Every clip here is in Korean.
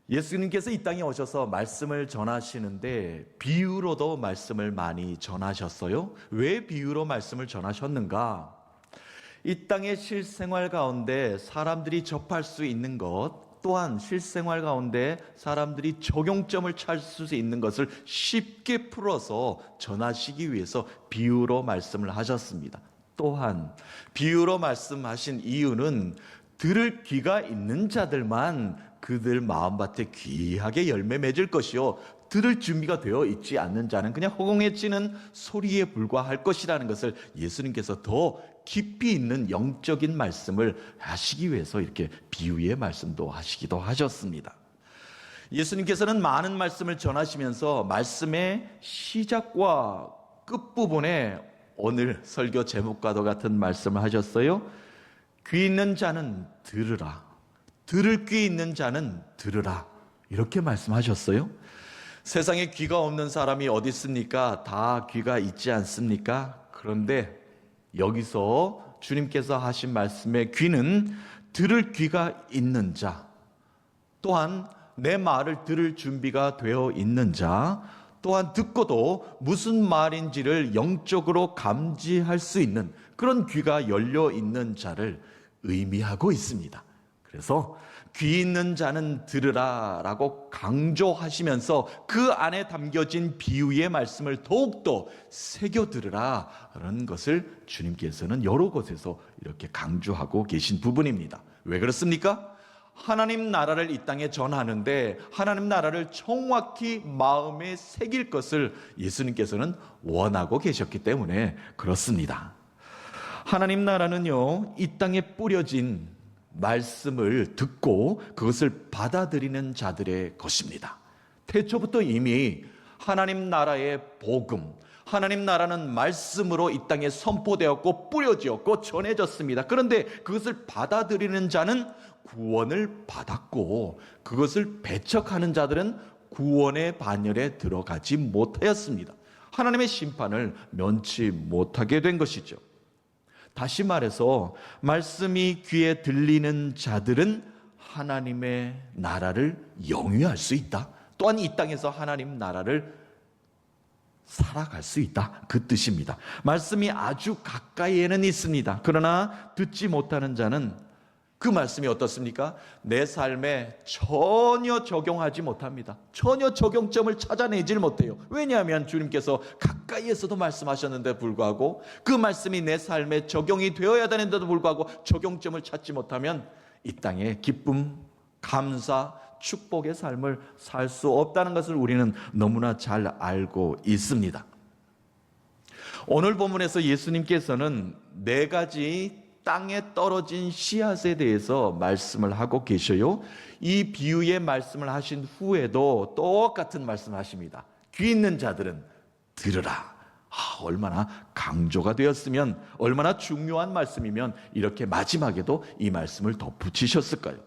예수님께서 이 땅에 오셔서 말씀을 전하시는데 비유로도 말씀을 많이 전하셨어요. 왜 비유로 말씀을 전하셨는가? 이 땅의 실생활 가운데 사람들이 접할 수 있는 것, 또한 실생활 가운데 사람들이 적용점을 찾을 수 있는 것을 쉽게 풀어서 전하시기 위해서 비유로 말씀을 하셨습니다. 또한 비유로 말씀하신 이유는 들을 귀가 있는 자들만 그들 마음밭에 귀하게 열매 맺을 것이요, 들을 준비가 되어 있지 않는 자는 그냥 허공에치는 소리에 불과할 것이라는 것을 예수님께서 더 깊이 있는 영적인 말씀을 하시기 위해서 이렇게 비유의 말씀도 하시기도 하셨습니다. 예수님께서는 많은 말씀을 전하시면서 말씀의 시작과 끝부분에 오늘 설교 제목과도 같은 말씀을 하셨어요. 귀 있는 자는 들으라, 들을 귀 있는 자는 들으라, 이렇게 말씀하셨어요. 세상에 귀가 없는 사람이 어디 있습니까? 다 귀가 있지 않습니까? 그런데 여기서 주님께서 하신 말씀의 귀는 들을 귀가 있는 자, 또한 내 말을 들을 준비가 되어 있는 자, 또한 듣고도 무슨 말인지를 영적으로 감지할 수 있는 그런 귀가 열려 있는 자를 의미하고 있습니다. 그래서 귀 있는 자는 들으라 라고 강조하시면서 그 안에 담겨진 비유의 말씀을 더욱더 새겨 들으라 라는 것을 주님께서는 여러 곳에서 이렇게 강조하고 계신 부분입니다. 왜 그렇습니까? 하나님 나라를 이 땅에 전하는데 하나님 나라를 정확히 마음에 새길 것을 예수님께서는 원하고 계셨기 때문에 그렇습니다. 하나님 나라는요, 이 땅에 뿌려진 말씀을 듣고 그것을 받아들이는 자들의 것입니다. 태초부터 이미 하나님 나라의 복음, 하나님 나라는 말씀으로 이 땅에 선포되었고 뿌려지었고 전해졌습니다. 그런데 그것을 받아들이는 자는 구원을 받았고 그것을 배척하는 자들은 구원의 반열에 들어가지 못하였습니다. 하나님의 심판을 면치 못하게 된 것이죠. 다시 말해서 말씀이 귀에 들리는 자들은 하나님의 나라를 영위할 수 있다. 또한 이 땅에서 하나님 나라를 살아갈 수 있다. 그 뜻입니다. 말씀이 아주 가까이에는 있습니다. 그러나 듣지 못하는 자는 그 말씀이 어떻습니까? 내 삶에 전혀 적용하지 못합니다. 전혀 적용점을 찾아내질 못해요. 왜냐하면 주님께서 가까이에서도 말씀하셨는데 불구하고 그 말씀이 내 삶에 적용이 되어야 되는데도 불구하고 적용점을 찾지 못하면 이 땅에 기쁨, 감사, 축복의 삶을 살 수 없다는 것을 우리는 너무나 잘 알고 있습니다. 오늘 본문에서 예수님께서는 4가지 땅에 떨어진 씨앗에 대해서 말씀을 하고 계셔요. 이 비유의 말씀을 하신 후에도 똑같은 말씀을 하십니다. 귀 있는 자들은 들으라. 얼마나 강조가 되었으면, 얼마나 중요한 말씀이면 이렇게 마지막에도 이 말씀을 덧붙이셨을까요?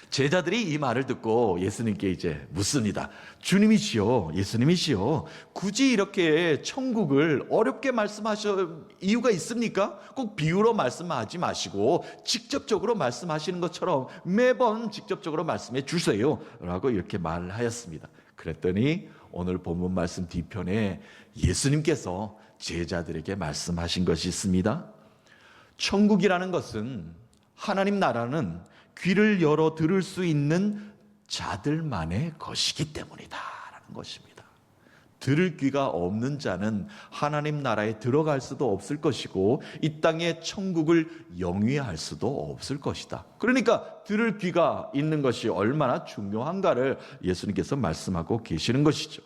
제자들이 이 말을 듣고 예수님께 이제 묻습니다. 주님이시여, 예수님이시여, 굳이 이렇게 천국을 어렵게 말씀하실 이유가 있습니까? 꼭 비유로 말씀하지 마시고 직접적으로 말씀하시는 것처럼 매번 직접적으로 말씀해 주세요 라고 이렇게 말을 하였습니다. 그랬더니 오늘 본문 말씀 뒤편에 예수님께서 제자들에게 말씀하신 것이 있습니다. 천국이라는 것은, 하나님 나라는 귀를 열어 들을 수 있는 자들만의 것이기 때문이다 라는 것입니다. 들을 귀가 없는 자는 하나님 나라에 들어갈 수도 없을 것이고 이 땅의 천국을 영위할 수도 없을 것이다. 그러니까 들을 귀가 있는 것이 얼마나 중요한가를 예수님께서 말씀하고 계시는 것이죠.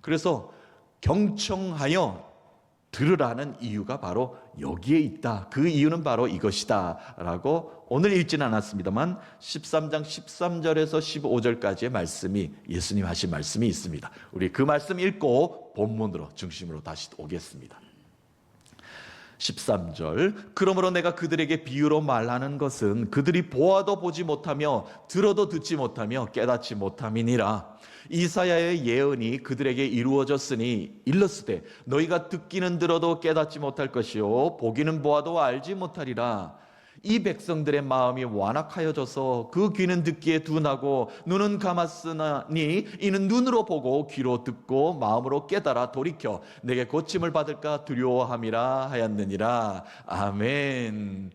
그래서 경청하여 들으라는 이유가 바로 여기에 있다. 그 이유는 바로 이것이다 라고 오늘 읽지는 않았습니다만 13장 13절에서 15절까지의 말씀이, 예수님 하신 말씀이 있습니다. 우리 그 말씀 읽고 본문으로 중심으로 다시 오겠습니다. 13절, 그러므로 내가 그들에게 비유로 말하는 것은 그들이 보아도 보지 못하며 들어도 듣지 못하며 깨닫지 못함이니라. 이사야의 예언이 그들에게 이루어졌으니 일렀으되 너희가 듣기는 들어도 깨닫지 못할 것이요 보기는 보아도 알지 못하리라. 이 백성들의 마음이 완악하여져서 그 귀는 듣기에 둔하고 눈은 감았으니 이는 눈으로 보고 귀로 듣고 마음으로 깨달아 돌이켜 내게 고침을 받을까 두려워함이라 하였느니라. 아멘.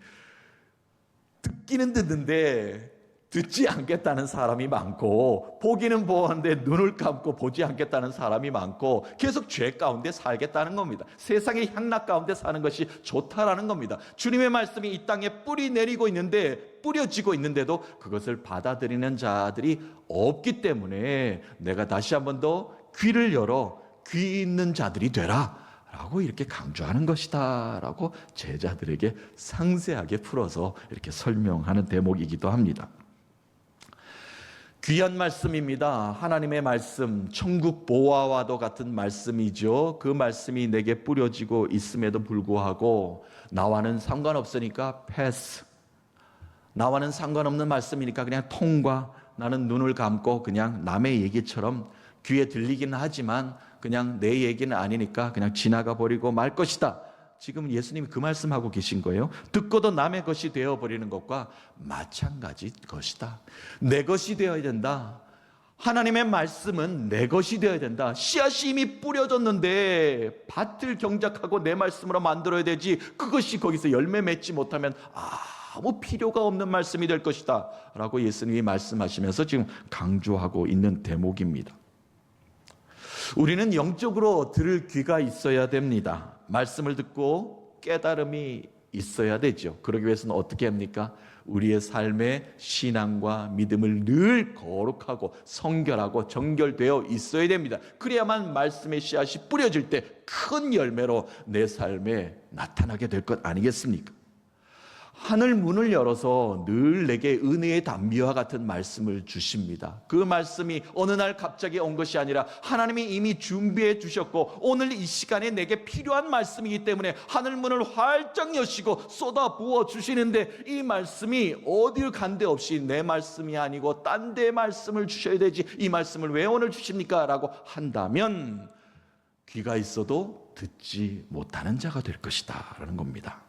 듣기는 듣는데 듣지 않겠다는 사람이 많고, 보기는 보았는데 눈을 감고 보지 않겠다는 사람이 많고, 계속 죄 가운데 살겠다는 겁니다. 세상의 향락 가운데 사는 것이 좋다라는 겁니다. 주님의 말씀이 이 땅에 뿌리 내리고 있는데, 뿌려지고 있는데도 그것을 받아들이는 자들이 없기 때문에 내가 다시 한 번 더 귀를 열어 귀 있는 자들이 되라 라고 이렇게 강조하는 것이다 라고 제자들에게 상세하게 풀어서 이렇게 설명하는 대목이기도 합니다. 귀한 말씀입니다. 하나님의 말씀, 천국 보화와도 같은 말씀이죠. 그 말씀이 내게 뿌려지고 있음에도 불구하고 나와는 상관없으니까 패스. 나와는 상관없는 말씀이니까 그냥 통과. 나는 눈을 감고 그냥 남의 얘기처럼 귀에 들리기는 하지만 그냥 내 얘기는 아니니까 그냥 지나가 버리고 말 것이다. 지금 예수님이 그 말씀하고 계신 거예요. 듣고도 남의 것이 되어버리는 것과 마찬가지 것이다. 내 것이 되어야 된다. 하나님의 말씀은 내 것이 되어야 된다. 씨앗이 이미 뿌려졌는데 밭을 경작하고 내 말씀으로 만들어야 되지, 그것이 거기서 열매 맺지 못하면 아무 필요가 없는 말씀이 될 것이다 라고 예수님이 말씀하시면서 지금 강조하고 있는 대목입니다. 우리는 영적으로 들을 귀가 있어야 됩니다. 말씀을 듣고 깨달음이 있어야 되죠. 그러기 위해서는 어떻게 합니까? 우리의 삶의 신앙과 믿음을 늘 거룩하고 성결하고 정결되어 있어야 됩니다. 그래야만 말씀의 씨앗이 뿌려질 때 큰 열매로 내 삶에 나타나게 될 것 아니겠습니까? 하늘 문을 열어서 늘 내게 은혜의 담비와 같은 말씀을 주십니다. 그 말씀이 어느 날 갑자기 온 것이 아니라 하나님이 이미 준비해 주셨고, 오늘 이 시간에 내게 필요한 말씀이기 때문에 하늘 문을 활짝 여시고 쏟아 부어 주시는데, 이 말씀이 어딜 간데 없이 내 말씀이 아니고 딴 데 말씀을 주셔야 되지, 이 말씀을 왜 오늘 주십니까? 라고 한다면 귀가 있어도 듣지 못하는 자가 될 것이다 라는 겁니다.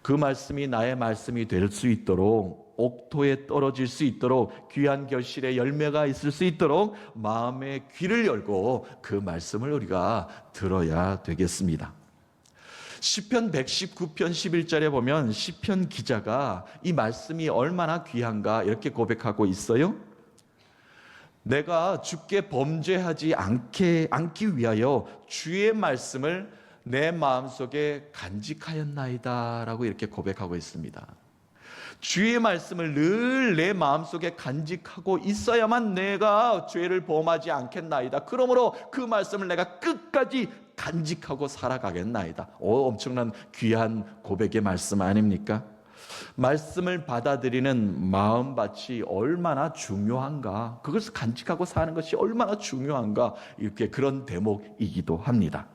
그 말씀이 나의 말씀이 될 수 있도록, 옥토에 떨어질 수 있도록, 귀한 결실의 열매가 있을 수 있도록 마음의 귀를 열고 그 말씀을 우리가 들어야 되겠습니다. 시편 119편 11절에 보면 시편 기자가 이 말씀이 얼마나 귀한가 이렇게 고백하고 있어요. 내가 주께 범죄하지 않기 위하여 주의 말씀을 내 마음속에 간직하였나이다 라고 이렇게 고백하고 있습니다. 주의 말씀을 늘 내 마음속에 간직하고 있어야만 내가 죄를 범하지 않겠나이다. 그러므로 그 말씀을 내가 끝까지 간직하고 살아가겠나이다. 엄청난 귀한 고백의 말씀 아닙니까? 말씀을 받아들이는 마음밭이 얼마나 중요한가, 그것을 간직하고 사는 것이 얼마나 중요한가, 이렇게 그런 대목이기도 합니다.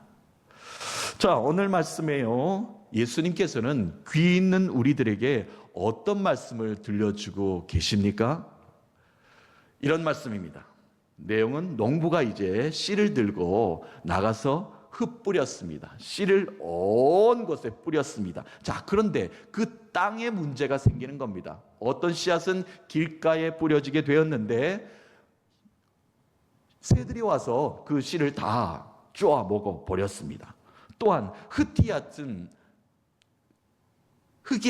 자, 오늘 말씀에요, 예수님께서는 귀 있는 우리들에게 어떤 말씀을 들려주고 계십니까? 이런 말씀입니다. 내용은 농부가 이제 씨를 들고 나가서 흩뿌렸습니다. 씨를 온 곳에 뿌렸습니다. 자, 그런데 그 땅에 문제가 생기는 겁니다. 어떤 씨앗은 길가에 뿌려지게 되었는데 새들이 와서 그 씨를 다 쪼아 먹어 버렸습니다. 또한 흙이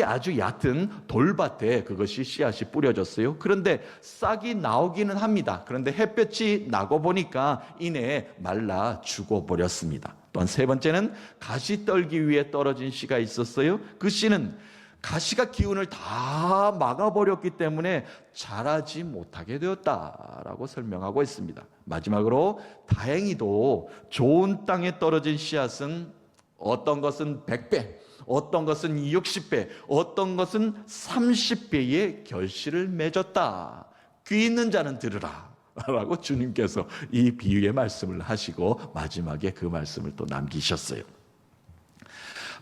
아주 얕은 돌밭에 그것이 씨앗이 뿌려졌어요. 그런데 싹이 나오기는 합니다. 그런데 햇볕이 나고 보니까 이내 말라 죽어버렸습니다. 또한 세 번째는 가시떨기 위에 떨어진 씨가 있었어요. 그 씨는 가시가 기운을 다 막아버렸기 때문에 자라지 못하게 되었다라고 설명하고 있습니다. 마지막으로 다행히도 좋은 땅에 떨어진 씨앗은 어떤 것은 100배, 어떤 것은 60배, 어떤 것은 30배의 결실을 맺었다. 귀 있는 자는 들으라 라고 주님께서 이 비유의 말씀을 하시고 마지막에 그 말씀을 또 남기셨어요.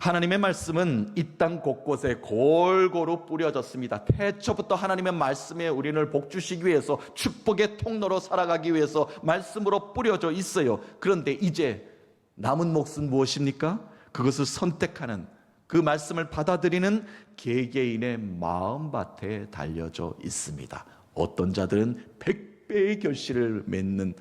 하나님의 말씀은 이 땅 곳곳에 골고루 뿌려졌습니다. 태초부터 하나님의 말씀에 우리를 복주시기 위해서, 축복의 통로로 살아가기 위해서 말씀으로 뿌려져 있어요. 그런데 이제 남은 몫은 무엇입니까? 그것을 선택하는, 그 말씀을 받아들이는 개개인의 마음밭에 달려져 있습니다. 어떤 자들은 100배의 결실을 맺는가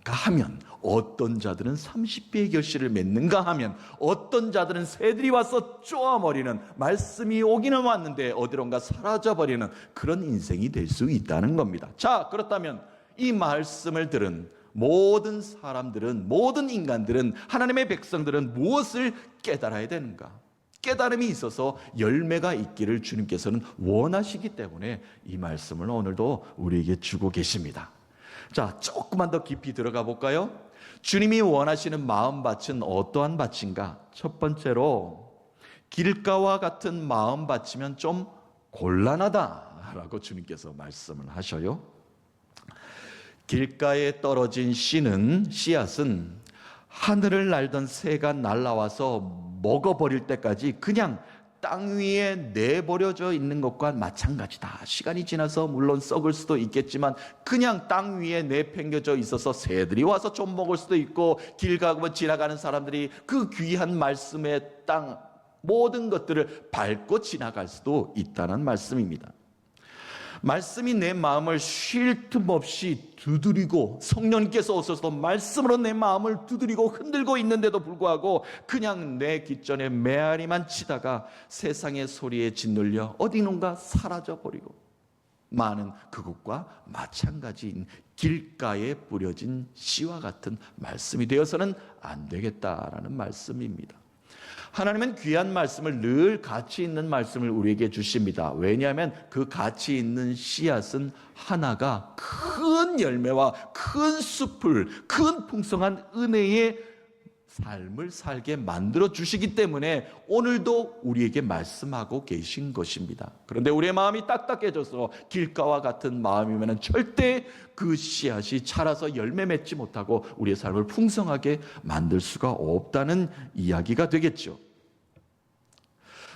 하면, 어떤 자들은 30배의 결실을 맺는가 하면, 어떤 자들은 새들이 와서 쪼아버리는, 말씀이 오기는 왔는데 어디론가 사라져버리는 그런 인생이 될 수 있다는 겁니다. 자, 그렇다면 이 말씀을 들은 모든 사람들은, 모든 인간들은, 하나님의 백성들은 무엇을 깨달아야 되는가? 깨달음이 있어서 열매가 있기를 주님께서는 원하시기 때문에 이 말씀을 오늘도 우리에게 주고 계십니다. 자, 조금만 더 깊이 들어가 볼까요? 주님이 원하시는 마음밭은 어떠한 밭인가? 첫 번째로, 길가와 같은 마음밭이면 좀 곤란하다라고 주님께서 말씀을 하셔요. 길가에 떨어진 씨앗은 하늘을 날던 새가 날아와서 먹어버릴 때까지 그냥 땅 위에 내버려져 있는 것과 마찬가지다. 시간이 지나서 물론 썩을 수도 있겠지만 그냥 땅 위에 내팽겨져 있어서 새들이 와서 좀 먹을 수도 있고, 길 가고 지나가는 사람들이 그 귀한 말씀의 땅 모든 것들을 밟고 지나갈 수도 있다는 말씀입니다. 말씀이 내 마음을 쉴 틈 없이 두드리고, 성령께서 오셔서 말씀으로 내 마음을 두드리고 흔들고 있는데도 불구하고 그냥 내 귓전에 메아리만 치다가 세상의 소리에 짓눌려 어디론가 사라져버리고 많은 그것과 마찬가지인 길가에 뿌려진 씨와 같은 말씀이 되어서는 안 되겠다라는 말씀입니다. 하나님은 귀한 말씀을, 늘 가치 있는 말씀을 우리에게 주십니다. 왜냐하면 그 가치 있는 씨앗은 하나가 큰 열매와 큰 숲을, 큰 풍성한 은혜의 삶을 살게 만들어 주시기 때문에 오늘도 우리에게 말씀하고 계신 것입니다. 그런데 우리의 마음이 딱딱해져서 길가와 같은 마음이면 절대 그 씨앗이 자라서 열매 맺지 못하고 우리의 삶을 풍성하게 만들 수가 없다는 이야기가 되겠죠.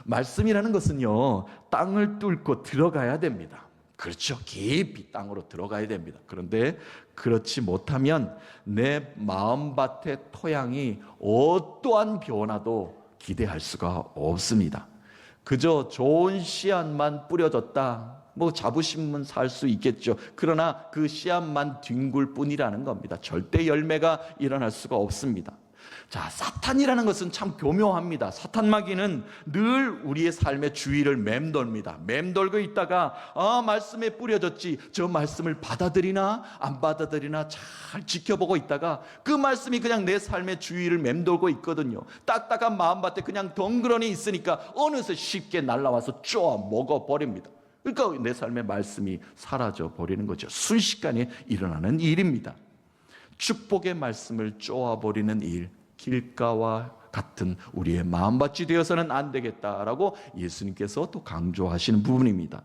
말씀이라는 것은요, 땅을 뚫고 들어가야 됩니다. 그렇죠. 깊이 땅으로 들어가야 됩니다. 그런데 그렇지 못하면 내 마음밭의 토양이 어떠한 변화도 기대할 수가 없습니다. 그저 좋은 씨앗만 뿌려졌다, 자부심은 살 수 있겠죠. 그러나 그 씨앗만 뒹굴 뿐이라는 겁니다. 절대 열매가 일어날 수가 없습니다. 자, 사탄이라는 것은 참 교묘합니다. 사탄마귀는 늘 우리의 삶의 주위를 맴돌입니다. 맴돌고 있다가 말씀에 뿌려졌지, 저 말씀을 받아들이나 안 받아들이나 잘 지켜보고 있다가 그 말씀이 그냥 내 삶의 주위를 맴돌고 있거든요. 딱딱한 마음밭에 그냥 덩그러니 있으니까 어느새 쉽게 날아와서 쪼아 먹어버립니다. 그러니까 내 삶의 말씀이 사라져 버리는 거죠. 순식간에 일어나는 일입니다. 축복의 말씀을 쪼아버리는 일, 길가와 같은 우리의 마음밭이 되어서는 안 되겠다라고 예수님께서 또 강조하시는 부분입니다.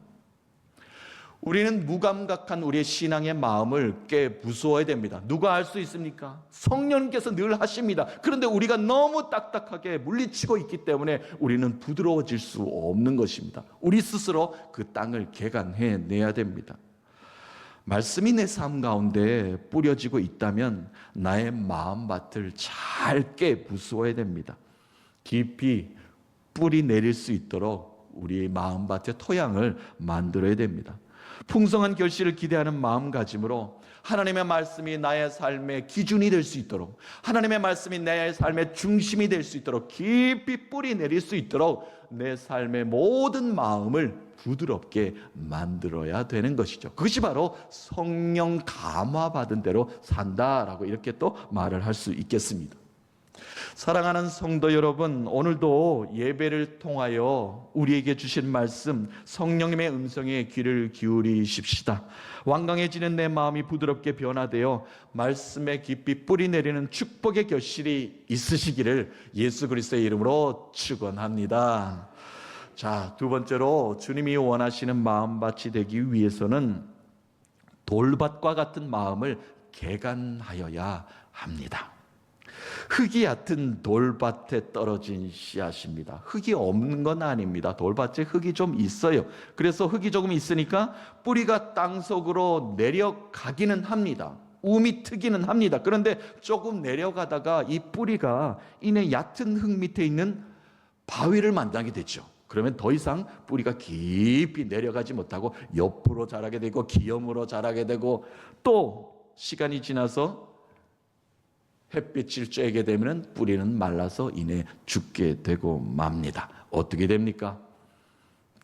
우리는 무감각한 우리의 신앙의 마음을 깨부수어야 됩니다. 누가 알 수 있습니까? 성령께서 늘 하십니다. 그런데 우리가 너무 딱딱하게 물리치고 있기 때문에 우리는 부드러워질 수 없는 것입니다. 우리 스스로 그 땅을 개간해내야 됩니다. 말씀이 내 삶 가운데 뿌려지고 있다면 나의 마음밭을 잘 깨부수어야 됩니다. 깊이 뿌리 내릴 수 있도록 우리의 마음밭의 토양을 만들어야 됩니다. 풍성한 결실을 기대하는 마음가짐으로 하나님의 말씀이 나의 삶의 기준이 될 수 있도록, 하나님의 말씀이 내 삶의 중심이 될 수 있도록, 깊이 뿌리 내릴 수 있도록 내 삶의 모든 마음을 부드럽게 만들어야 되는 것이죠. 그것이 바로 성령 감화받은 대로 산다라고 이렇게 또 말을 할 수 있겠습니다. 사랑하는 성도 여러분, 오늘도 예배를 통하여 우리에게 주신 말씀, 성령님의 음성에 귀를 기울이십시다. 완강해지는 내 마음이 부드럽게 변화되어 말씀에 깊이 뿌리 내리는 축복의 결실이 있으시기를 예수 그리스도의 이름으로 축원합니다. 자, 두 번째로 주님이 원하시는 마음밭이 되기 위해서는 돌밭과 같은 마음을 개간하여야 합니다. 흙이 얕은 돌밭에 떨어진 씨앗입니다. 흙이 없는 건 아닙니다. 돌밭에 흙이 좀 있어요. 그래서 흙이 조금 있으니까 뿌리가 땅속으로 내려가기는 합니다. 움이 트기는 합니다. 그런데 조금 내려가다가 이 뿌리가 이내 얕은 흙 밑에 있는 바위를 만나게 되죠. 그러면 더 이상 뿌리가 깊이 내려가지 못하고 옆으로 자라게 되고 기염으로 자라게 되고, 또 시간이 지나서 햇빛을 쬐게 되면 뿌리는 말라서 이내 죽게 되고 맙니다. 어떻게 됩니까?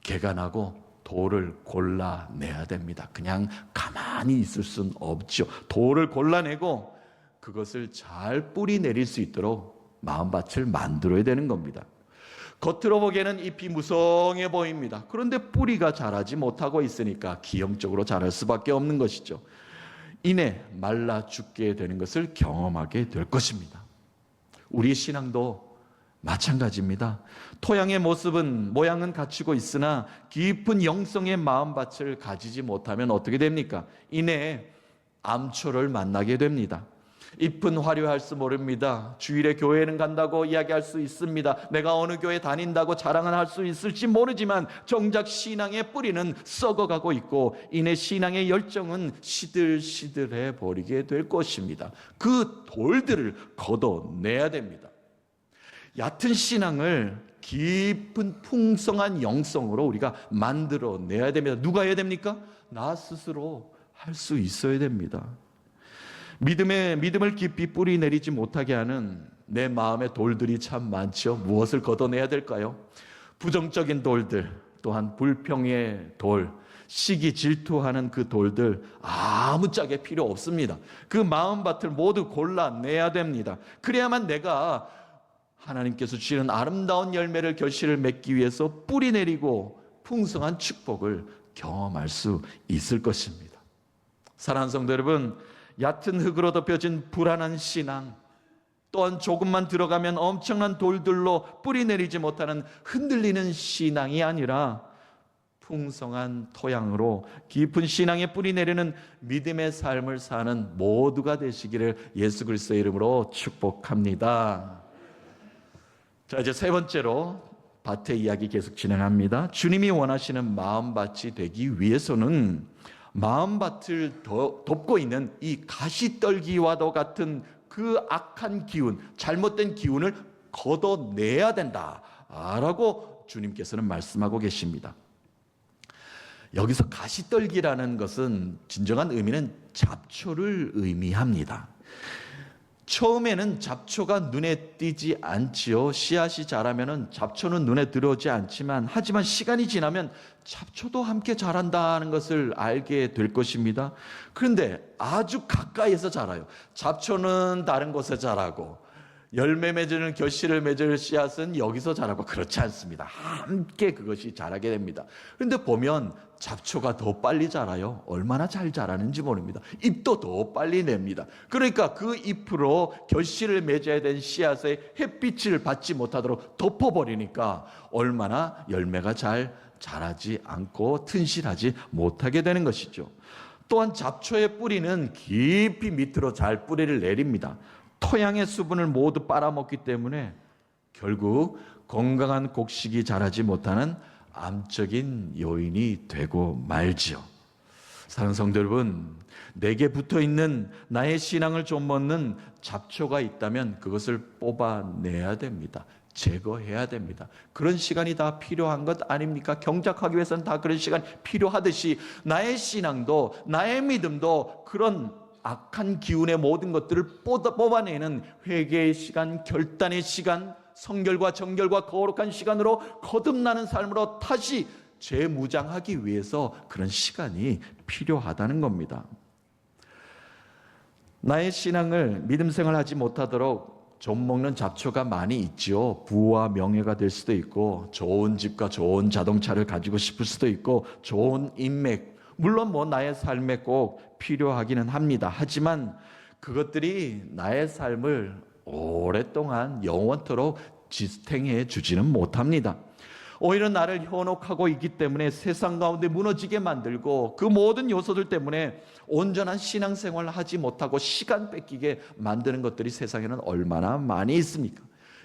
개가 나고 돌을 골라내야 됩니다. 그냥 가만히 있을 수는 없죠. 돌을 골라내고 그것을 잘 뿌리 내릴 수 있도록 마음밭을 만들어야 되는 겁니다. 겉으로 보기에는 잎이 무성해 보입니다. 그런데 뿌리가 자라지 못하고 있으니까 기형적으로 자랄 수밖에 없는 것이죠. 이내 말라 죽게 되는 것을 경험하게 될 것입니다. 우리 신앙도 마찬가지입니다. 토양의 모양은 갖추고 있으나 깊은 영성의 마음밭을 가지지 못하면 어떻게 됩니까? 이내 암초를 만나게 됩니다. 잎은 화려할 수 모릅니다. 주일에 교회는 간다고 이야기할 수 있습니다. 내가 어느 교회 다닌다고 자랑을 할 수 있을지 모르지만 정작 신앙의 뿌리는 썩어가고 있고 이내 신앙의 열정은 시들시들해 버리게 될 것입니다. 그 돌들을 걷어내야 됩니다. 얕은 신앙을 깊은 풍성한 영성으로 우리가 만들어내야 됩니다. 누가 해야 됩니까? 나 스스로 할 수 있어야 됩니다. 믿음을 깊이 뿌리 내리지 못하게 하는 내 마음의 돌들이 참 많죠. 무엇을 걷어내야 될까요? 부정적인 돌들, 또한 불평의 돌, 시기 질투하는 그 돌들 아무짝에 필요 없습니다. 그 마음밭을 모두 골라내야 됩니다. 그래야만 내가 하나님께서 주시는 아름다운 열매를 결실을 맺기 위해서 뿌리 내리고 풍성한 축복을 경험할 수 있을 것입니다. 사랑하는 성도 여러분, 얕은 흙으로 덮여진 불안한 신앙, 또한 조금만 들어가면 엄청난 돌들로 뿌리 내리지 못하는 흔들리는 신앙이 아니라 풍성한 토양으로 깊은 신앙에 뿌리 내리는 믿음의 삶을 사는 모두가 되시기를 예수 그리스도의 이름으로 축복합니다. 자, 이제 세 번째로 밭의 이야기 계속 진행합니다. 주님이 원하시는 마음밭이 되기 위해서는 마음밭을 덮고 있는 이 가시떨기와도 같은 그 악한 기운, 잘못된 기운을 걷어내야 된다라고 주님께서는 말씀하고 계십니다. 여기서 가시떨기라는 것은 진정한 의미는 잡초를 의미합니다. 처음에는 잡초가 눈에 띄지 않지요. 씨앗이 자라면 잡초는 눈에 들어오지 않지만, 하지만 시간이 지나면 잡초도 함께 자란다는 것을 알게 될 것입니다. 그런데 아주 가까이에서 자라요. 잡초는 다른 곳에 자라고 열매 맺는 결실을 맺을 씨앗은 여기서 자라고 그렇지 않습니다. 함께 그것이 자라게 됩니다. 그런데 보면 잡초가 더 빨리 자라요. 얼마나 잘 자라는지 모릅니다. 잎도 더 빨리 냅니다. 그러니까 그 잎으로 결실을 맺어야 된 씨앗의 햇빛을 받지 못하도록 덮어버리니까 얼마나 열매가 잘 자라지 않고 튼실하지 못하게 되는 것이죠. 또한 잡초의 뿌리는 깊이 밑으로 잘 뿌리를 내립니다. 토양의 수분을 모두 빨아먹기 때문에 결국 건강한 곡식이 자라지 못하는 암적인 요인이 되고 말지요. 사랑하는 성도 여러분, 내게 붙어있는 나의 신앙을 좀 먹는 잡초가 있다면 그것을 뽑아내야 됩니다. 제거해야 됩니다. 그런 시간이 다 필요한 것 아닙니까? 경작하기 위해서는 다 그런 시간이 필요하듯이 나의 신앙도, 나의 믿음도 그런 악한 기운의 모든 것들을 뽑아내는 회개의 시간, 결단의 시간, 성결과 정결과 거룩한 시간으로 거듭나는 삶으로 다시 재무장하기 위해서 그런 시간이 필요하다는 겁니다. 나의 신앙을 믿음 생활하지 못하도록 좀먹는 잡초가 많이 있지요. 부와 명예가 될 수도 있고, 좋은 집과 좋은 자동차를 가지고 싶을 수도 있고, 좋은 인맥, 물론 나의 삶에 꼭 필요하기는 합니다. 하지만 그것들이 나의 삶을 오랫동안 영원토록 지탱해 주지는 못합니다. 오히려 나를 현혹하고 있기 때문에 세상 가운데 무너지게 만들고, 그 모든 요소들 때문에 온전한 신앙생활을 하지 못하고 시간 뺏기게 만드는 것들이 세상에는 얼마나 많이 있습니까?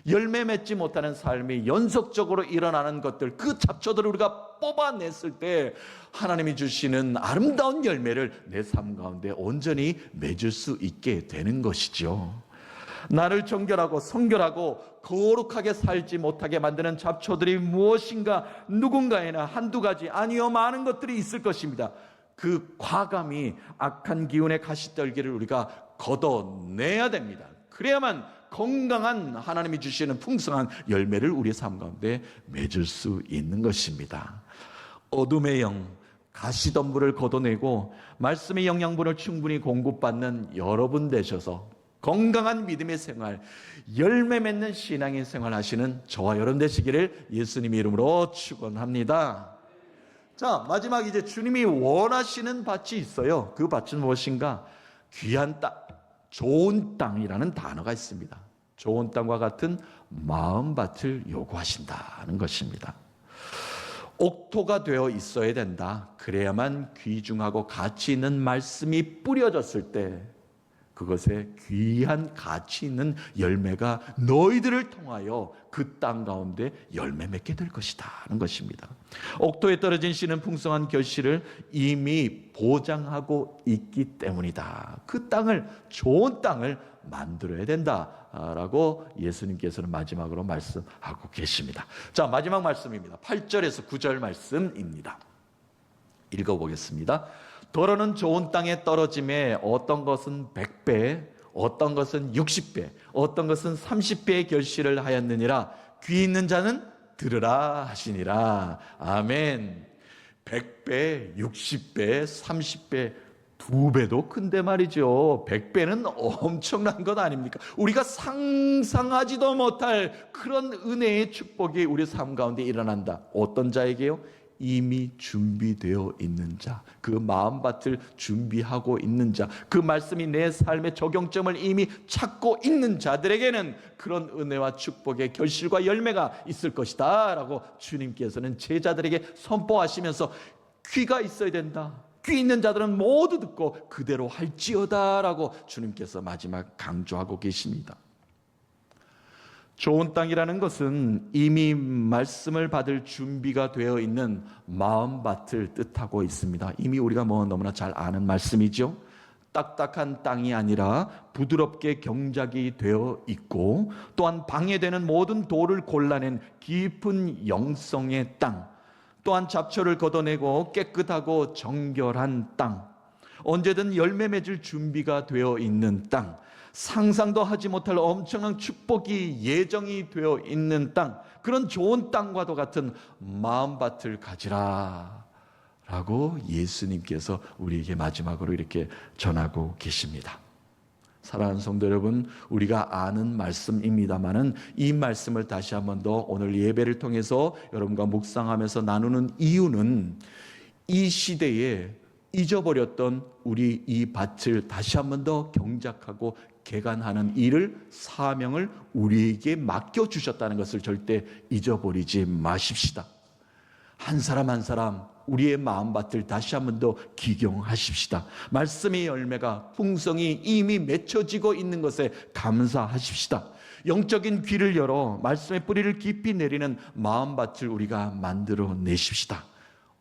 열매 맺지 못하는 삶이 연속적으로 일어나는 것들, 그 잡초들을 우리가 뽑아냈을 때 하나님이 주시는 아름다운 열매를 내 삶 가운데 온전히 맺을 수 있게 되는 것이죠. 나를 정결하고 성결하고 거룩하게 살지 못하게 만드는 잡초들이 무엇인가? 누군가에나 한두 가지, 아니요, 많은 것들이 있을 것입니다. 그 과감히 악한 기운의 가시떨기를 우리가 걷어내야 됩니다. 그래야만 건강한 하나님이 주시는 풍성한 열매를 우리의 삶 가운데 맺을 수 있는 것입니다. 어둠의 영, 가시덤불을 걷어내고 말씀의 영양분을 충분히 공급받는 여러분 되셔서 건강한 믿음의 생활, 열매 맺는 신앙의 생활 하시는 저와 여러분 되시기를 예수님의 이름으로 축원합니다. 자, 마지막 이제 주님이 원하시는 밭이 있어요. 그 밭은 무엇인가? 귀한 땅, 좋은 땅이라는 단어가 있습니다. 좋은 땅과 같은 마음밭을 요구하신다는 것입니다. 옥토가 되어 있어야 된다. 그래야만 귀중하고 가치 있는 말씀이 뿌려졌을 때 그것에 귀한 가치 있는 열매가 너희들을 통하여 그 땅 가운데 열매 맺게 될 것이다 하는 것입니다. 옥토에 떨어진 씨는 풍성한 결실을 이미 보장하고 있기 때문이다. 그 땅을, 좋은 땅을 만들어야 된다라고 예수님께서는 마지막으로 말씀하고 계십니다. 자, 마지막 말씀입니다. 8절에서 9절 말씀입니다. 읽어보겠습니다. 더러는 좋은 땅에 떨어짐에 어떤 것은 100배, 어떤 것은 60배, 어떤 것은 30배의 결실을 하였느니라. 귀 있는 자는 들으라 하시니라. 아멘. 100배, 60배, 30배, 2배도 큰데 말이죠. 100배는 엄청난 것 아닙니까? 우리가 상상하지도 못할 그런 은혜의 축복이 우리 삶 가운데 일어난다. 어떤 자에게요? 이미 준비되어 있는 자, 그 마음밭을 준비하고 있는 자, 그 말씀이 내 삶의 적용점을 이미 찾고 있는 자들에게는 그런 은혜와 축복의 결실과 열매가 있을 것이다 라고 주님께서는 제자들에게 선포하시면서 귀가 있어야 된다, 귀 있는 자들은 모두 듣고 그대로 할지어다 라고 주님께서 마지막 강조하고 계십니다. 좋은 땅이라는 것은 이미 말씀을 받을 준비가 되어 있는 마음밭을 뜻하고 있습니다. 이미 우리가 너무나 잘 아는 말씀이죠. 딱딱한 땅이 아니라 부드럽게 경작이 되어 있고 또한 방해되는 모든 돌을 골라낸 깊은 영성의 땅, 또한 잡초를 걷어내고 깨끗하고 정결한 땅, 언제든 열매 맺을 준비가 되어 있는 땅, 상상도 하지 못할 엄청난 축복이 예정이 되어 있는 땅, 그런 좋은 땅과도 같은 마음밭을 가지라 라고 예수님께서 우리에게 마지막으로 이렇게 전하고 계십니다. 사랑하는 성도 여러분, 우리가 아는 말씀입니다마는 이 말씀을 다시 한 번 더 오늘 예배를 통해서 여러분과 묵상하면서 나누는 이유는 이 시대에 잊어버렸던 우리 이 밭을 다시 한 번 더 경작하고 개간하는 일을, 사명을 우리에게 맡겨주셨다는 것을 절대 잊어버리지 마십시다. 한 사람 한 사람 우리의 마음밭을 다시 한 번 더 기경하십시다. 말씀의 열매가 풍성히 이미 맺혀지고 있는 것에 감사하십시다. 영적인 귀를 열어 말씀의 뿌리를 깊이 내리는 마음밭을 우리가 만들어 내십시다.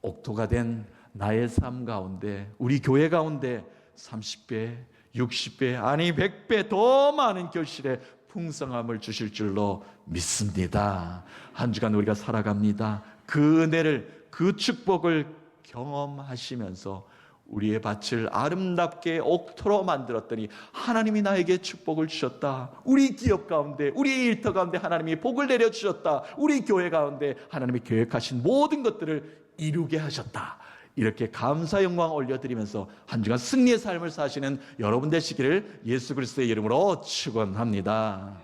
옥토가 된 나의 삶 가운데, 우리 교회 가운데 30배, 60배, 아니 100배 더 많은 결실의 풍성함을 주실 줄로 믿습니다. 한 주간 우리가 살아갑니다. 그 은혜를, 그 축복을 경험하시면서 우리의 밭을 아름답게 옥토로 만들었더니 하나님이 나에게 축복을 주셨다. 우리 기업 가운데, 우리 일터 가운데 하나님이 복을 내려주셨다. 우리 교회 가운데 하나님이 계획하신 모든 것들을 이루게 하셨다. 이렇게 감사 영광 올려드리면서 한 주간 승리의 삶을 사시는 여러분 되시기를 예수 그리스도의 이름으로 축원합니다.